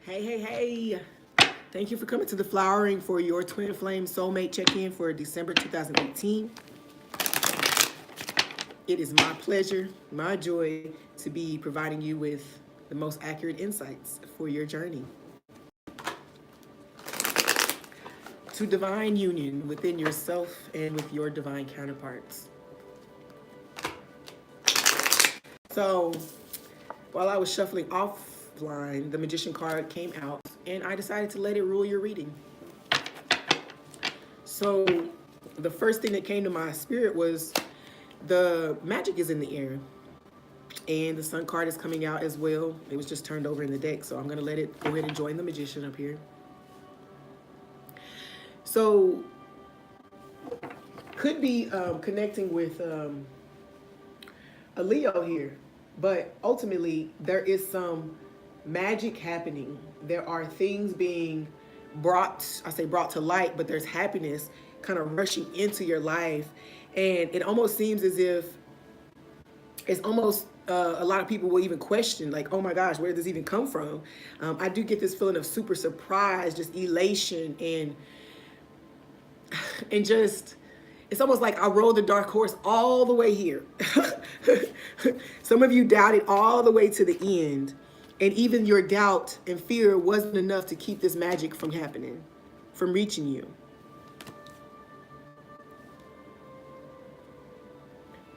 Hey, hey, hey. Thank you for coming to the Flowering for your Twin Flame Soulmate check-in for December 2018. It is my pleasure, my joy to be providing you with the most accurate insights for your journey to divine union within yourself and with your divine counterparts. So, while I was shuffling offline, the Magician card came out and I decided to let it rule your reading. So, the first thing that came to my spirit was the magic is in the air. And the Sun card is coming out as well. It was just turned over in the deck, so I'm going to let it go ahead and join the Magician up here. So, could be connecting with a Leo here, but ultimately there is some magic happening. There are things being brought, I say brought to light, but there's happiness kind of rushing into your life. And it almost seems as if it's almost a lot of people will even question, like, oh my gosh, where did this even come from? I do get this feeling of super surprise, just elation, and just, it's almost like I rode the dark horse all the way here. Some of you doubted all the way to the end, and even your doubt and fear wasn't enough to keep this magic from happening, from reaching you.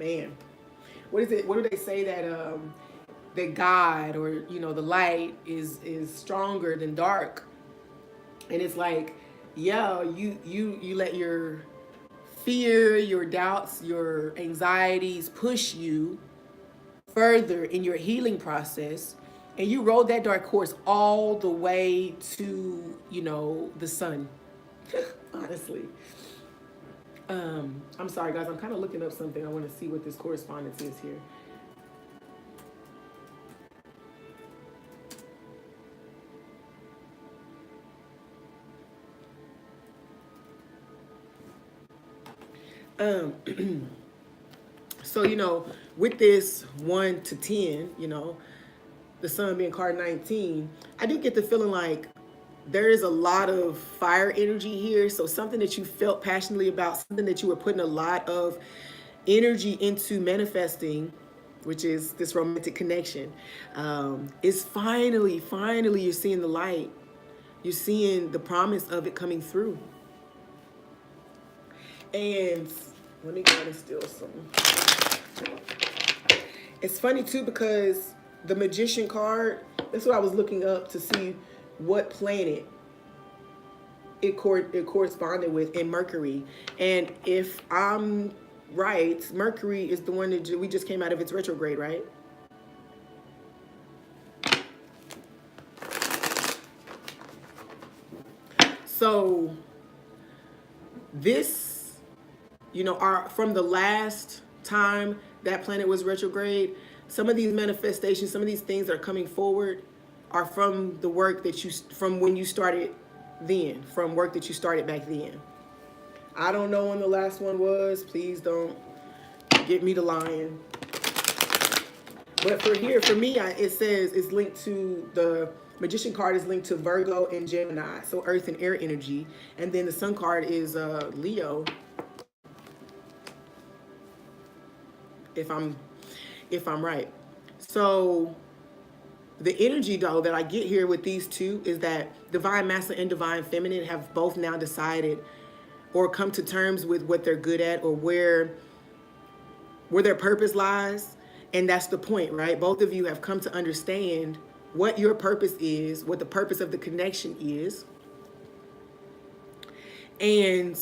Man. What is it? What do they say that that God or the light is stronger than dark? And it's like, yeah, you let your fear, your doubts, your anxieties push you further in your healing process, and you rode that dark horse all the way to the sun. Honestly. I'm sorry, guys. I'm kind of looking up something. I want to see what this correspondence is here. So, with this 1 to 10, the sun being card 19, I do get the feeling like there is a lot of fire energy here. So something that you felt passionately about, something that you were putting a lot of energy into manifesting, which is this romantic connection, is finally you're seeing the light. You're seeing the promise of it coming through. And let me go ahead and steal some. It's funny too because the Magician card, that's what I was looking up to see what planet it corresponded with in Mercury. And if I'm right, Mercury is the one that we just came out of its retrograde, right? So this, from the last time that planet was retrograde, some of these manifestations, some of these things that are coming forward are from the work that from when you started then, from work that you started back then. I don't know when the last one was. Please don't get me to lying. But for me, it says it's linked to the Magician card is linked to Virgo and Gemini, so Earth and air energy, and then the Sun card is Leo. If I'm right. So the energy though that I get here with these two is that divine masculine and divine feminine have both now decided or come to terms with what they're good at or where their purpose lies. And that's the point, right? Both of you have come to understand what your purpose is, what the purpose of the connection is. And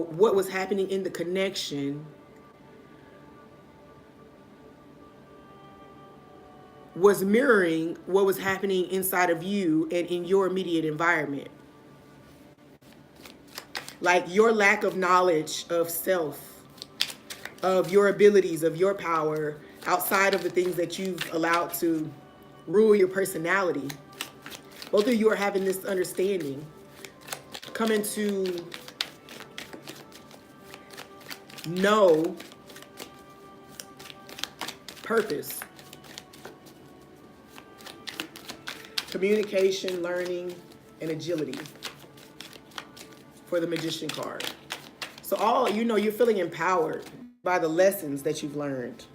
what was happening in the connection was mirroring what was happening inside of you and in your immediate environment. Like your lack of knowledge of self, of your abilities, of your power, outside of the things that you've allowed to rule your personality. Both of you are having this understanding, coming to know purpose. Communication, learning, and agility for the Magician card. So you're feeling empowered by the lessons that you've learned.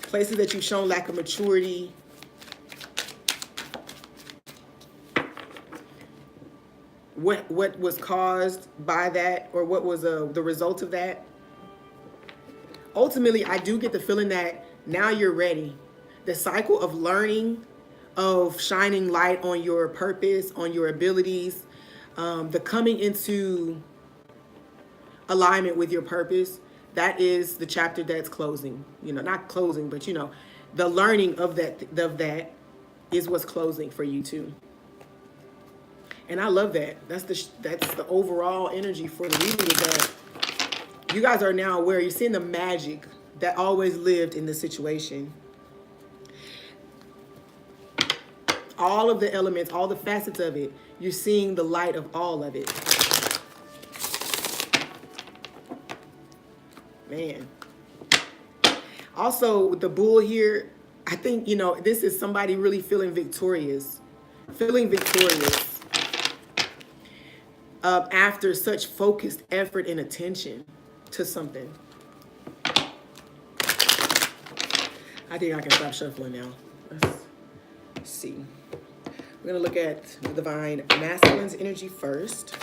Places that you've shown lack of maturity. What was caused by that, or what was the result of that? Ultimately, I do get the feeling that now you're ready. The cycle of learning, of shining light on your purpose, on your abilities, the coming into alignment with your purpose, that is the chapter that's closing. Not closing, but the learning of that is what's closing for you too. And I love that. That's the overall energy for the reading, is that you guys are now aware. You're seeing the magic that always lived in the situation. All of the elements, all the facets of it, you're seeing the light of all of it. Man. Also, with the bull here, I think, this is somebody really feeling victorious. After such focused effort and attention to something. I think I can stop shuffling now. Let's see. We're going to look at the Divine Masculine's energy first.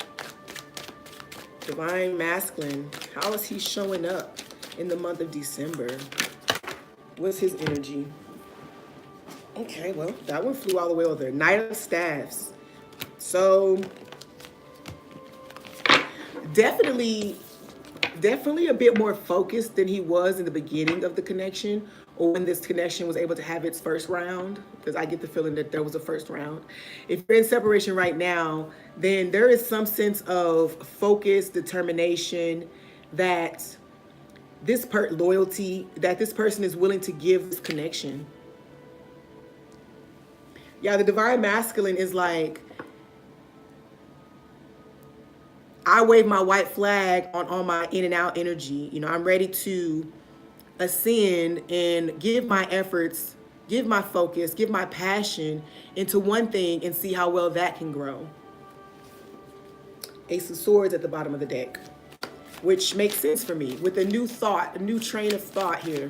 Divine Masculine, how is he showing up in the month of December? What's his energy? Okay, well, that one flew all the way over there. Knight of Staffs. So, definitely a bit more focused than he was in the beginning of the connection, or when this connection was able to have its first round, because I get the feeling that there was a first round. If you're in separation right now, then there is some sense of focus, determination, that loyalty, that this person is willing to give this connection. Yeah, the Divine Masculine is like, I wave my white flag on all my in and out energy. I'm ready to ascend and give my efforts, give my focus, give my passion into one thing and see how well that can grow. Ace of Swords at the bottom of the deck, which makes sense for me, with a new thought, a new train of thought here.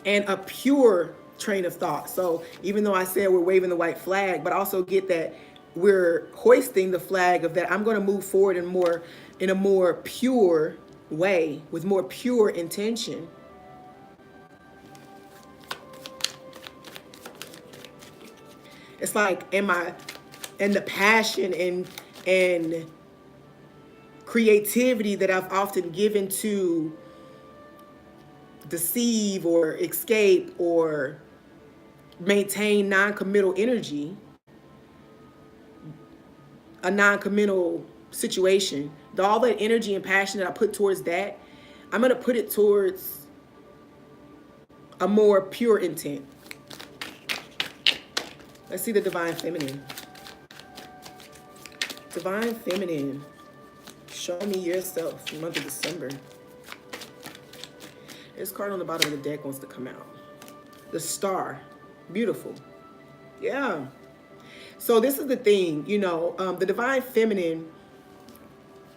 And a pure train of thought. So even though I said we're waving the white flag, but also get that we're hoisting the flag of that I'm going to move forward in a more pure way, with more pure intention. It's like, and the passion and creativity that I've often given to deceive or escape or maintain non-committal energy, a non-committal situation, all that energy and passion that I put towards that, I'm going to put it towards a more pure intent. Let's see the Divine Feminine. Divine Feminine, show me yourself in the month of December. This card on the bottom of the deck wants to come out. The Star. Beautiful. Yeah. So this is the thing, the Divine Feminine,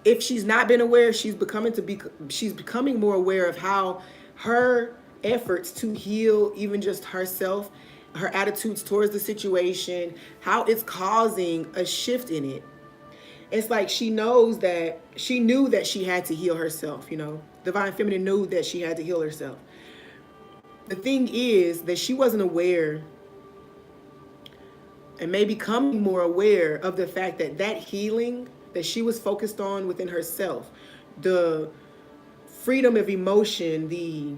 if she's not been aware, she's becoming more aware of how her efforts to heal even just herself, her attitudes towards the situation, how it's causing a shift in it. It's like she knew that she had to heal herself, Divine Feminine knew that she had to heal herself. The thing is that she wasn't aware, and may become more aware of the fact that healing that she was focused on within herself, the freedom of emotion, the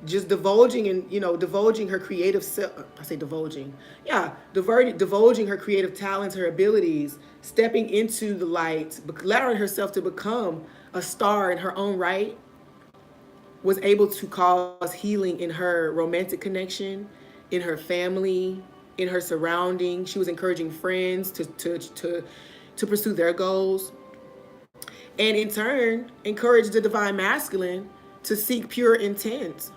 just divulging and, divulging her creative self. I say divulging. Yeah, divulging her creative talents, her abilities, stepping into the light, allowing herself to become a star in her own right, was able to cause healing in her romantic connection, in her family, in her surroundings. She was encouraging friends to pursue their goals, and in turn encouraged the Divine Masculine to seek pure intent,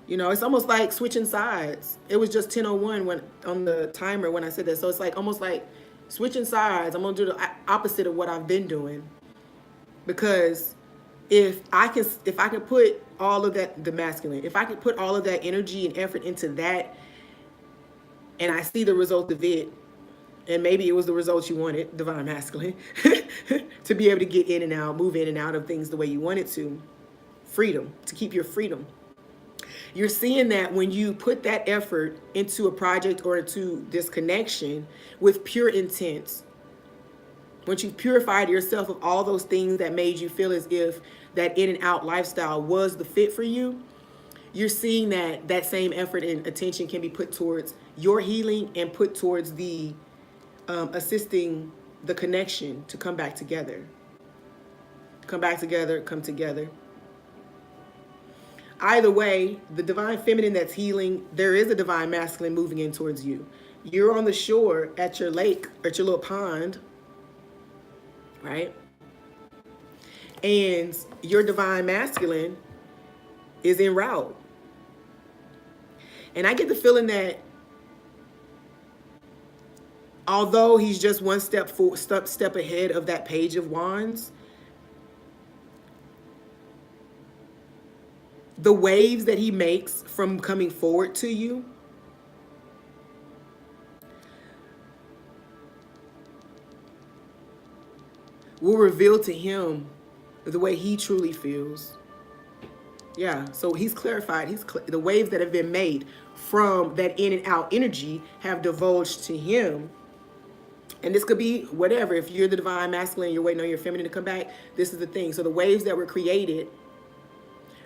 You know, it's almost like switching sides. It was just 10:01 when on the timer when I said that. So it's like almost like switching sides. I'm gonna do the opposite of what I've been doing, because if I can put all of that, the masculine, if I could put all of that energy and effort into that, and I see the result of it, and maybe it was the results you wanted, divine masculine, to be able to get in and out, move in and out of things the way you wanted to, freedom, to keep your freedom. You're seeing that when you put that effort into a project or into this connection with pure intent, once you've purified yourself of all those things that made you feel as if that in and out lifestyle was the fit for you, you're seeing that that same effort and attention can be put towards your healing and put towards the assisting the connection to come back together. Come back together, come together. Either way, the divine feminine that's healing, there is a divine masculine moving in towards you. You're on the shore at your lake, at your little pond, right? And your divine masculine is en route. And I get the feeling that although he's just one step ahead of that Page of Wands, the waves that he makes from coming forward to you will reveal to him the way he truly feels. Yeah, so he's clarified. The waves that have been made from that in and out energy have divulged to him. And this could be whatever. If you're the divine masculine, you're waiting on your feminine to come back, this is the thing. So the waves that were created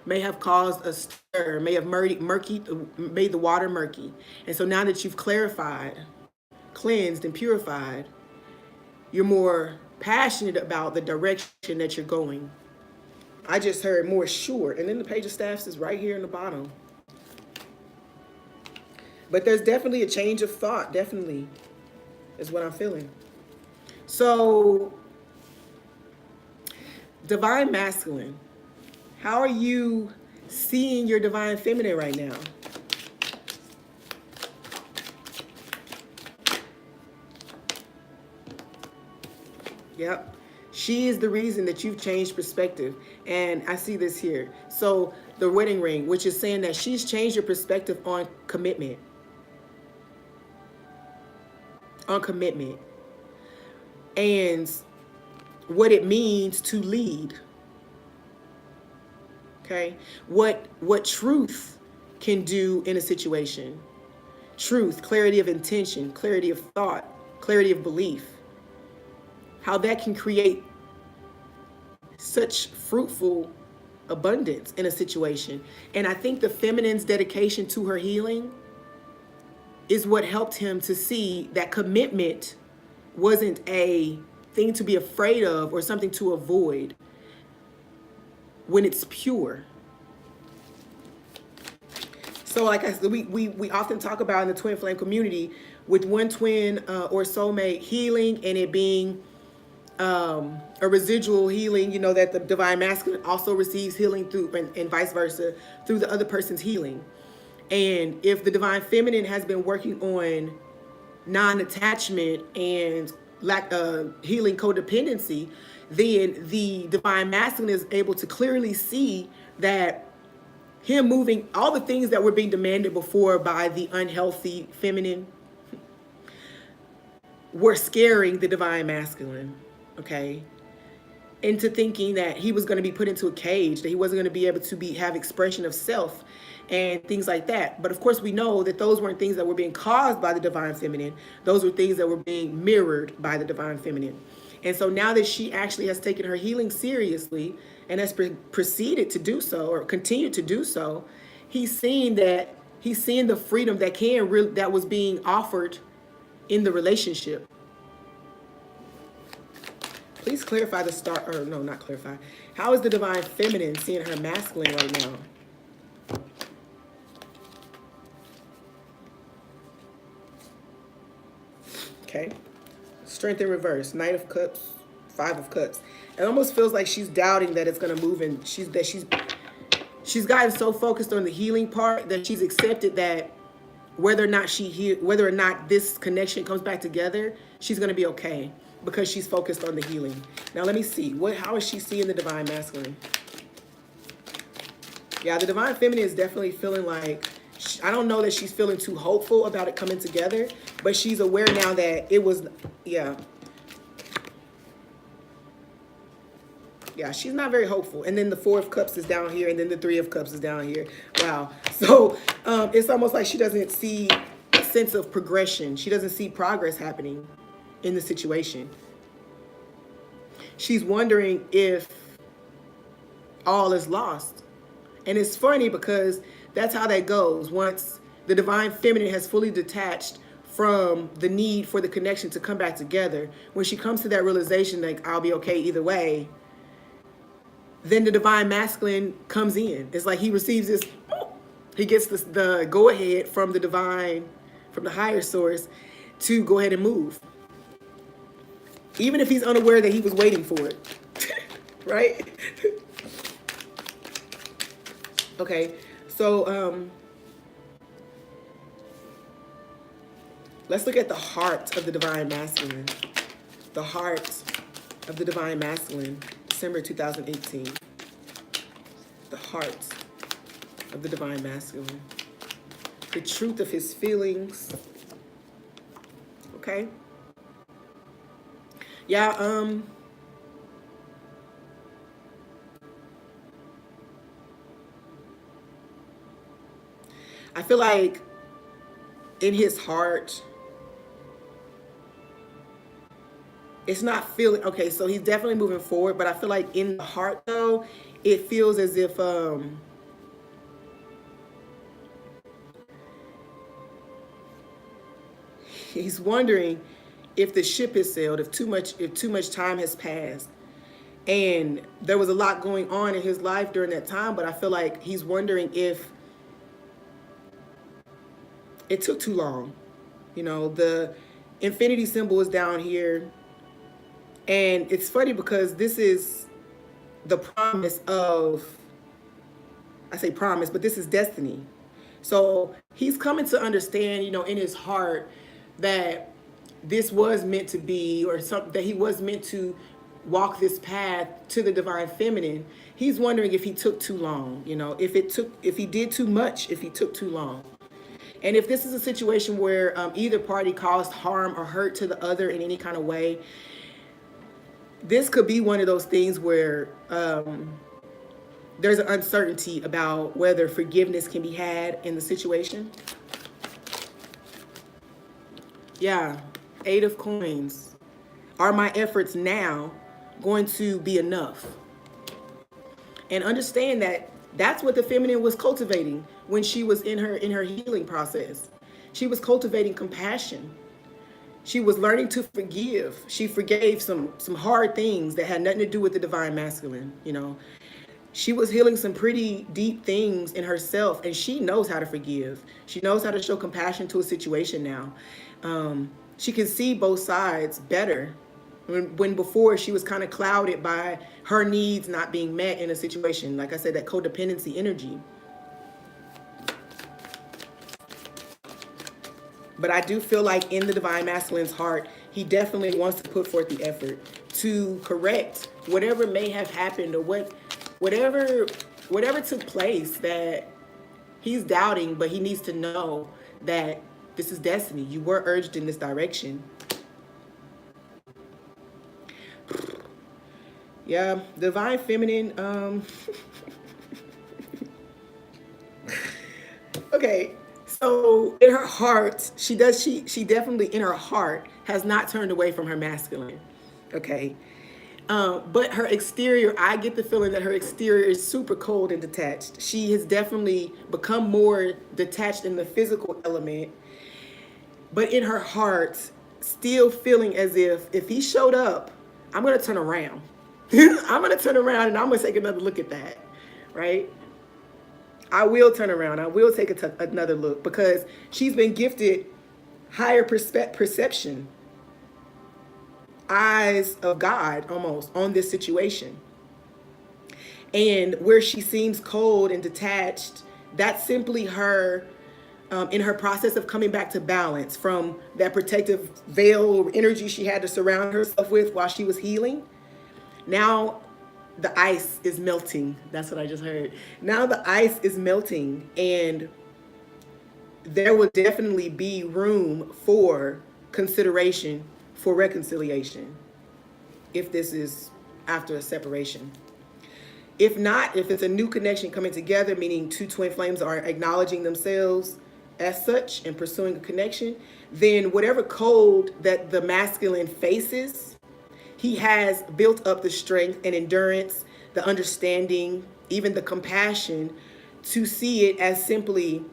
may have caused a stir, may have made the water murky. And so now that you've clarified, cleansed, and purified, you're more passionate about the direction that you're going. I just heard more sure. And then the Page of Staffs is right here in the bottom. But there's definitely a change of thought, definitely, is what I'm feeling. So, divine masculine, how are you seeing your divine feminine right now? Yep. She is the reason that you've changed perspective. And I see this here. So the wedding ring, which is saying that she's changed your perspective on commitment. On commitment. And what it means to lead. Okay? What truth can do in a situation. Truth, clarity of intention, clarity of thought, clarity of belief. How that can create such fruitful abundance in a situation. And I think the feminine's dedication to her healing is what helped him to see that commitment wasn't a thing to be afraid of or something to avoid when it's pure. So like I said, we often talk about in the twin flame community with one twin or soulmate healing and it being a residual healing, you know, that the divine masculine also receives healing through and vice versa through the other person's healing. And if the divine feminine has been working on non-attachment and healing codependency, then the divine masculine is able to clearly see that him moving all the things that were being demanded before by the unhealthy feminine were scaring the divine masculine. Okay, into thinking that he was going to be put into a cage, that he wasn't going to be able to have expression of self and things like that. But of course, we know that those weren't things that were being caused by the divine feminine. Those were things that were being mirrored by the divine feminine. And so now that she actually has taken her healing seriously and has proceeded to do so or continued to do so, he's seeing the freedom that was being offered in the relationship. Please clarify the star, or no, not clarify. How is the divine feminine seeing her masculine right now? Okay. Strength in reverse. Knight of Cups, Five of Cups. It almost feels like she's doubting that it's going to move and She's gotten so focused on the healing part that she's accepted that whether or not this connection comes back together, she's going to be okay because she's focused on the healing. Now let me see. How is she seeing the divine masculine? Yeah, the divine feminine is definitely feeling like, I don't know that she's feeling too hopeful about it coming together, but she's aware now that it was, yeah. Yeah, she's not very hopeful. And then the Four of Cups is down here, and then the Three of Cups is down here. Wow. So it's almost like she doesn't see a sense of progression. She doesn't see progress happening in the situation. She's wondering if all is lost. And it's funny because that's how that goes. Once the divine feminine has fully detached from the need for the connection to come back together, when she comes to that realization, like, I'll be okay either way, then the divine masculine comes in. It's like he receives this, he gets the go ahead from the divine, from the higher source to go ahead and move. Even if he's unaware that he was waiting for it, right? Okay, so let's look at the heart of the divine masculine. The heart of the divine masculine. December 2018. The heart of the divine masculine. The truth of his feelings. Okay. Yeah, I feel like in his heart, it's not feeling, okay, so he's definitely moving forward, but I feel like in the heart though, it feels as if he's wondering if the ship has sailed, if too much time has passed. And there was a lot going on in his life during that time, but I feel like he's wondering if it took too long. You know, the infinity symbol is down here. And it's funny because this is the promise of, I say promise, but this is destiny. So he's coming to understand, you know, in his heart that this was meant to be, or something, that he was meant to walk this path to the divine feminine. He's wondering if he took too long, you know, if he did too much, if he took too long. And if this is a situation where either party caused harm or hurt to the other in any kind of way, this could be one of those things where there's an uncertainty about whether forgiveness can be had in the situation. Yeah, 8 of Coins. Are my efforts now going to be enough? And understand that that's what the feminine was cultivating when she was in her healing process. She was cultivating compassion. She was learning to forgive. She forgave some hard things that had nothing to do with the divine masculine, you know. She was healing some pretty deep things in herself, and she knows how to forgive. She knows how to show compassion to a situation now. She can see both sides better when before she was kind of clouded by her needs not being met in a situation. Like I said, that codependency energy. But I do feel like in the divine masculine's heart, he definitely wants to put forth the effort to correct whatever may have happened, or whatever took place that he's doubting, but he needs to know that this is destiny. You were urged in this direction. Yeah, divine feminine. Okay. So in her heart, she definitely in her heart has not turned away from her masculine. Okay. But her exterior, I get the feeling that her exterior is super cold and detached. She has definitely become more detached in the physical element, but in her heart, still feeling as if he showed up, I'm going to turn around. I'm going to turn around and I'm going to take another look at that, right? I will turn around. I will take another look, because she's been gifted higher perception, eyes of God almost on this situation. And where she seems cold and detached, that's simply her in her process of coming back to balance from that protective veil or energy she had to surround herself with while she was healing. Now the ice is melting. That's what I just heard. Now the ice is melting, and there will definitely be room for consideration for reconciliation if this is after a separation. If not, if it's a new connection coming together, meaning two twin flames are acknowledging themselves as such and pursuing a connection, then whatever code that the masculine faces, he has built up the strength and endurance, the understanding, even the compassion to see it as simply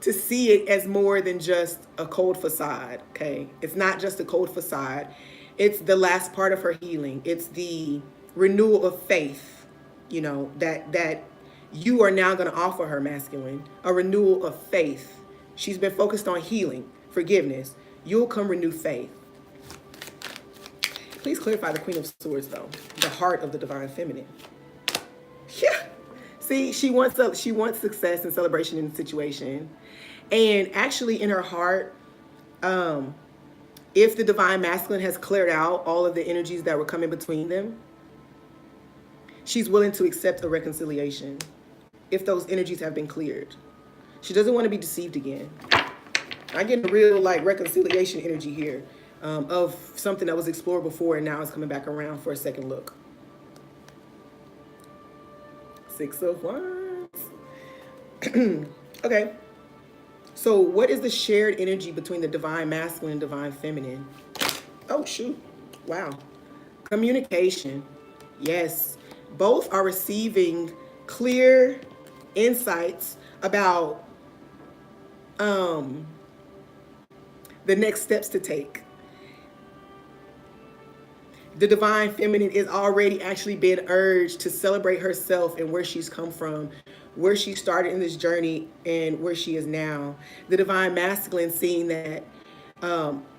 to see it as more than just a cold facade. Okay, it's not just a cold facade. It's the last part of her healing. It's the renewal of faith, you know, that you are now going to offer her, masculine, a renewal of faith. She's been focused on healing, forgiveness. You'll come renew faith. Please clarify the Queen of Swords, though, the heart of the divine feminine. Yeah. See, she wants success and celebration in the situation. And actually in her heart, if the divine masculine has cleared out all of the energies that were coming between them, she's willing to accept a reconciliation if those energies have been cleared. She doesn't want to be deceived again. I get a real like reconciliation energy here of something that was explored before and now is coming back around for a second look. Six of Wands. Okay. So what is the shared energy between the divine masculine and divine feminine? Oh, shoot. Wow. Communication. Yes. Both are receiving clear insights about the next steps to take. The divine feminine is already actually being urged to celebrate herself and where she's come from, where she started in this journey and where she is now. The divine masculine seeing that,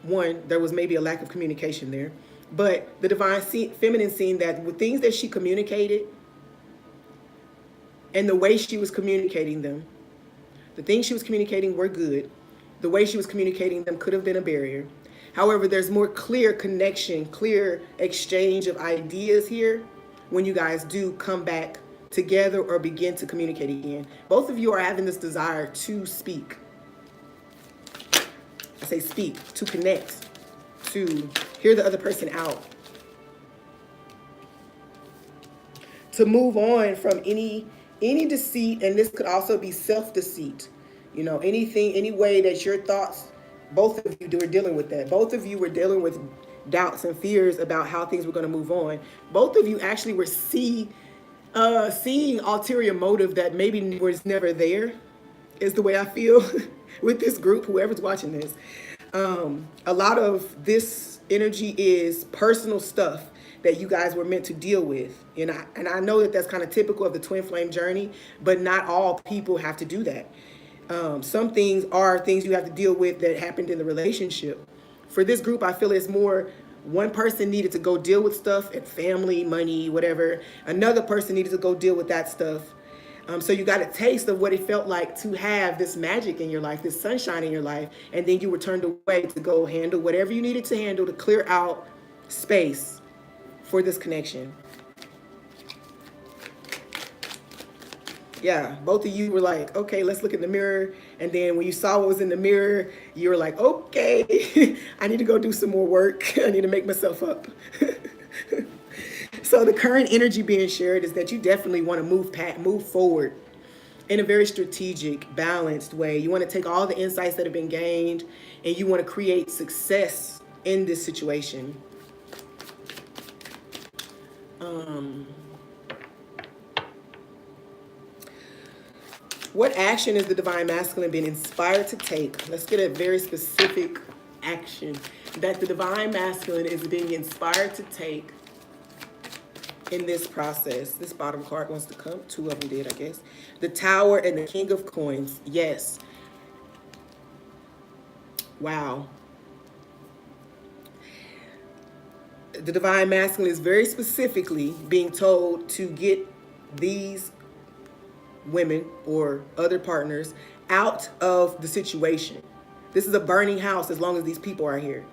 one, there was maybe a lack of communication there, but the divine feminine seeing that with things that she communicated and the way she was communicating them, the things she was communicating were good. The way she was communicating them could have been a barrier. However, there's more clear connection, clear exchange of ideas here when you guys do come back together or begin to communicate again. Both of you are having this desire to speak. I say speak, to connect, to hear the other person out, to move on from any deceit, and this could also be self-deceit. You know, anything, any way that your thoughts, both of you were dealing with that. Both of you were dealing with doubts and fears about how things were going to move on. Both of you actually were seeing ulterior motive that maybe was never there, is the way I feel with this group, whoever's watching this. A lot of this energy is personal stuff that you guys were meant to deal with. And I know that that's kind of typical of the twin flame journey, but not all people have to do that. Some things are things you have to deal with that happened in the relationship. For this group, I feel it's more one person needed to go deal with stuff at family, money, whatever. Another person needed to go deal with that stuff. So you got a taste of what it felt like to have this magic in your life, this sunshine in your life, and then you were turned away to go handle whatever you needed to handle to clear out space for this connection. Yeah, both of you were like, okay, let's look in the mirror. And then when you saw what was in the mirror, you were like, okay, I need to go do some more work. I need to make myself up. So the current energy being shared is that you definitely want to move forward in a very strategic, balanced way. You want to take all the insights that have been gained and you want to create success in this situation. What action is the divine masculine being inspired to take? Let's get a very specific action that the divine masculine is being inspired to take in this process. This bottom card wants to come. Two of them did, I guess. The Tower and the King of Coins. Yes. Wow. the divine masculine is very specifically being told to get these women or other partners out of the situation. This is a burning house as long as these people are here,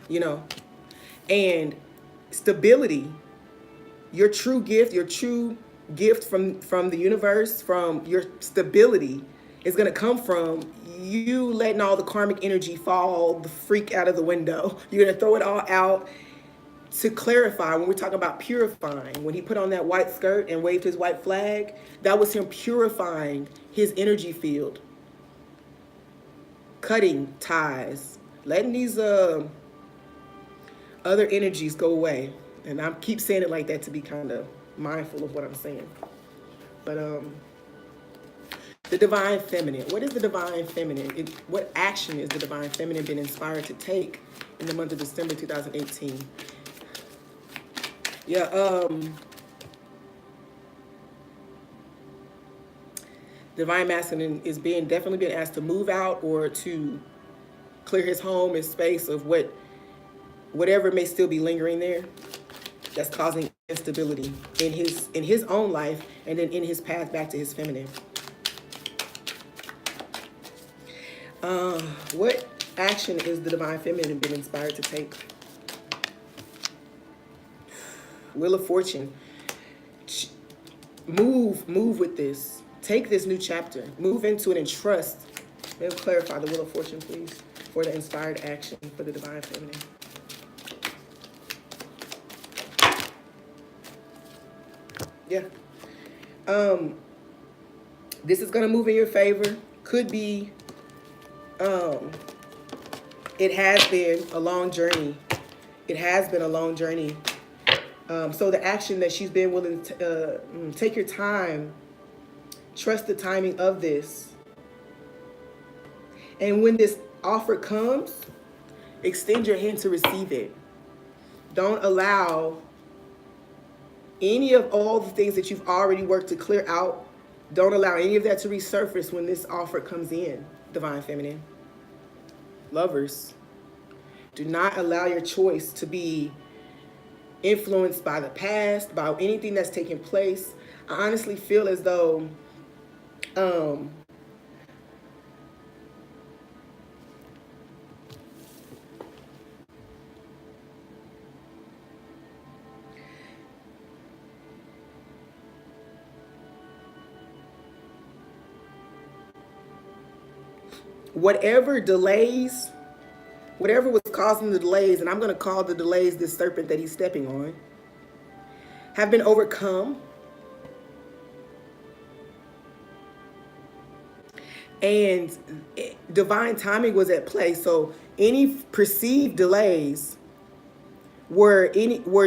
you know. And stability, your true gift from the universe, from your stability, is going to come from you letting all the karmic energy fall the freak out of the window. You're going to throw it all out. To clarify, when we're talking about purifying, when he put on that white skirt and waved his white flag, that was him purifying his energy field, cutting ties, letting these other energies go away. And I keep saying it like that to be kind of mindful of what I'm saying. But the divine feminine. What is the divine feminine? What action is the divine feminine been inspired to take in the month of December 2018? Yeah, divine masculine is definitely being asked to move out or to clear his home, his space of whatever may still be lingering there that's causing instability in his own life and then in his path back to his feminine. What action is the divine feminine been inspired to take? Wheel of Fortune. Move with this. Take this new chapter. Move into it and trust. Let me clarify the Wheel of Fortune, please, for the inspired action for the divine feminine. Yeah. This is going to move in your favor. Could be, it has been a long journey. It has been a long journey. So the action that she's been willing to take your time, trust the timing of this. And when this offer comes, extend your hand to receive it. Don't allow any of all the things that you've already worked to clear out. Don't allow any of that to resurface when this offer comes in, divine feminine. Lovers, do not allow your choice to be influenced by the past, by anything that's taken place. I honestly feel as though whatever delays, whatever was causing the delays, and I'm going to call the delays this serpent that he's stepping on, have been overcome. And divine timing was at play. So any perceived delays were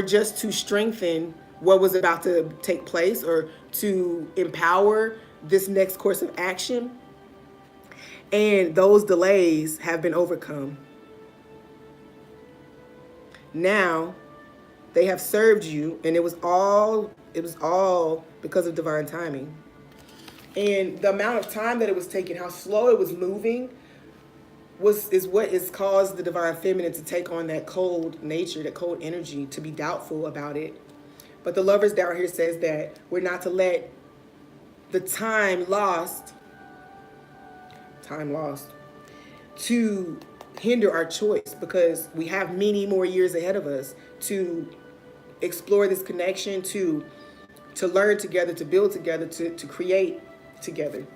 just to strengthen what was about to take place or to empower this next course of action. And those delays have been overcome. Now they have served you, and it was all because of divine timing. And the amount of time that it was taking, how slow it was moving, is what has caused the divine feminine to take on that cold nature, that cold energy, to be doubtful about it. But the lovers down here says that we're not to let the time lost to hinder our choice, because we have many more years ahead of us to explore this connection, to learn together, to build together, to create together.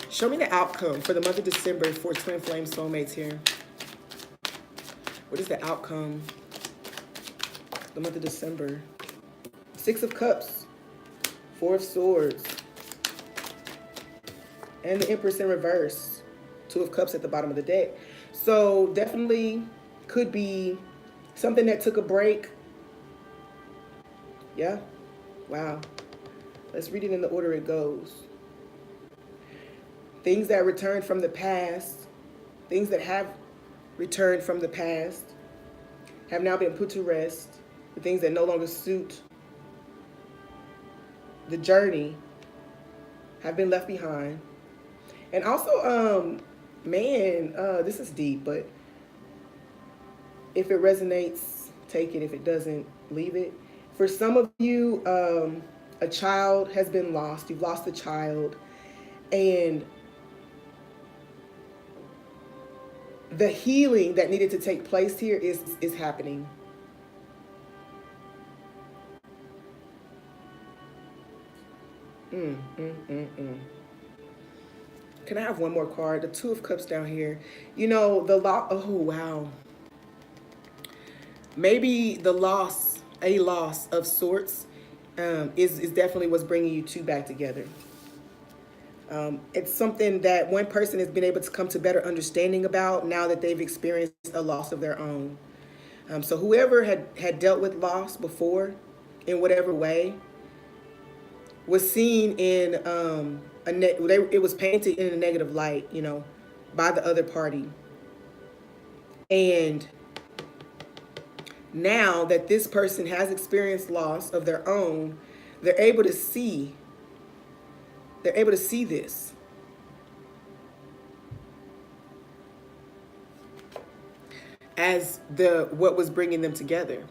Show me the outcome for the month of December for Twin Flame Soulmates here. What is the outcome? The month of December. 6 of Cups, 4 of Swords, and the Empress in reverse. 2 of Cups at the bottom of the deck. So definitely could be something that took a break. Yeah. Wow. Let's read it in the order it goes. Things that returned from the past, things that have returned from the past, have now been put to rest. The things that no longer suit the journey have been left behind. And also, man, this is deep, but if it resonates, take it. If it doesn't, leave it. For some of you, a child has been lost. You've lost a child. And the healing that needed to take place here is happening. Can I have one more card? The Two of Cups down here. You know, the loss. Oh, wow. Maybe the loss, a loss of sorts, is definitely what's bringing you two back together. It's something that one person has been able to come to better understanding about now that they've experienced a loss of their own. So whoever had dealt with loss before, in whatever way, was seen in it was painted in a negative light, you know, by the other party. And now that this person has experienced loss of their own, they're able to see this. As what was bringing them together.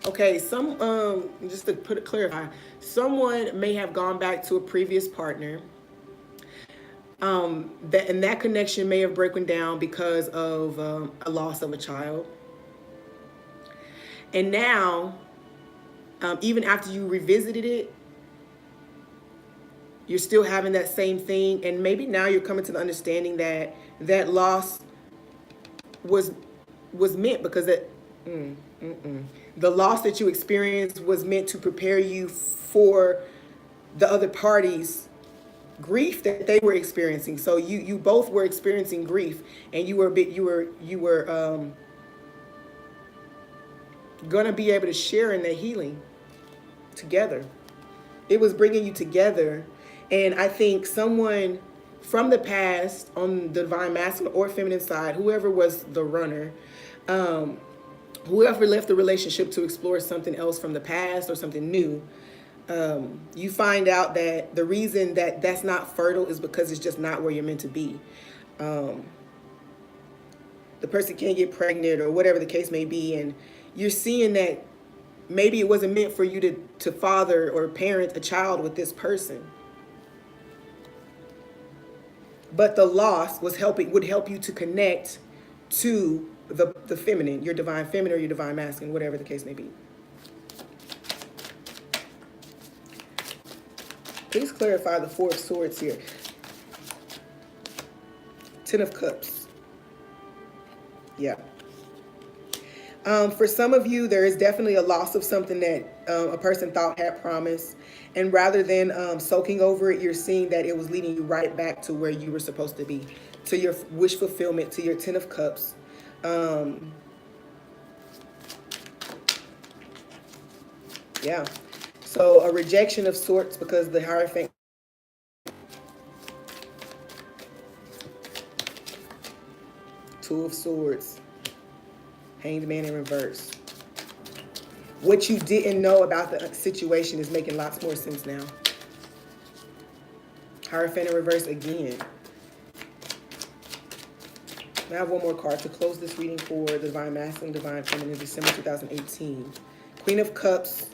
Okay, just to clarify, someone may have gone back to a previous partner. That connection may have broken down because of a loss of a child. And now, even after you revisited it, you're still having that same thing. And maybe now you're coming to the understanding that that loss was meant because the loss that you experienced was meant to prepare you for the other party's grief that they were experiencing. So you both were experiencing grief, and you were gonna be able to share in that healing together. It was bringing you together. And I think someone from the past on the divine masculine or feminine side, whoever was the runner, whoever left the relationship to explore something else from the past or something new, you find out that the reason that that's not fertile is because it's just not where you're meant to be. The person can't get pregnant or whatever the case may be, and you're seeing that maybe it wasn't meant for you to father or parent a child with this person. But the loss would help you to connect to the feminine, your divine feminine or your divine masculine, whatever the case may be. Please clarify the Four of Swords here. Ten of Cups. Yeah. For some of you, there is definitely a loss of something that a person thought had promise. And rather than soaking over it, you're seeing that it was leading you right back to where you were supposed to be, to your wish fulfillment, to your Ten of Cups. Yeah. So a rejection of sorts because the Hierophant. Two of Swords. Hanged Man in reverse. What you didn't know about the situation is making lots more sense now. Hierophant in reverse again. I have one more card to close this reading for the Divine Masculine, Divine Feminine, December 2018. Queen of Cups,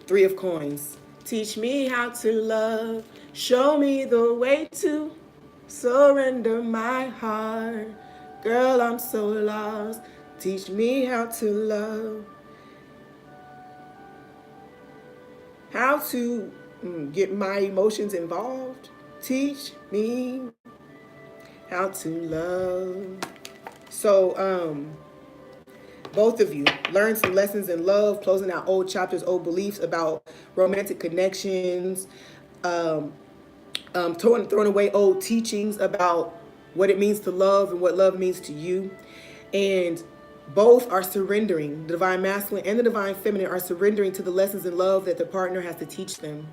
Three of Coins. Teach me how to love. Show me the way to surrender my heart. Girl, I'm so lost. Teach me how to love. How to get my emotions involved. Teach me how to love. So, both of you learn some lessons in love, closing out old chapters, old beliefs about romantic connections, throwing away old teachings about what it means to love and what love means to you. And both are surrendering. The Divine Masculine and the Divine Feminine are surrendering to the lessons in love that the partner has to teach them.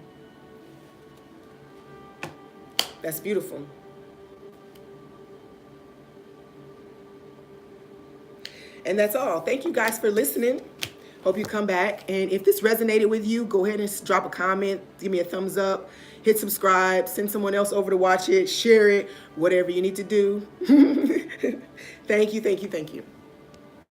That's beautiful. And that's all. Thank you guys for listening. Hope you come back. And if this resonated with you, go ahead and drop a comment. Give me a thumbs up. Hit subscribe. Send someone else over to watch it. Share it. Whatever you need to do. Thank you, thank you, thank you.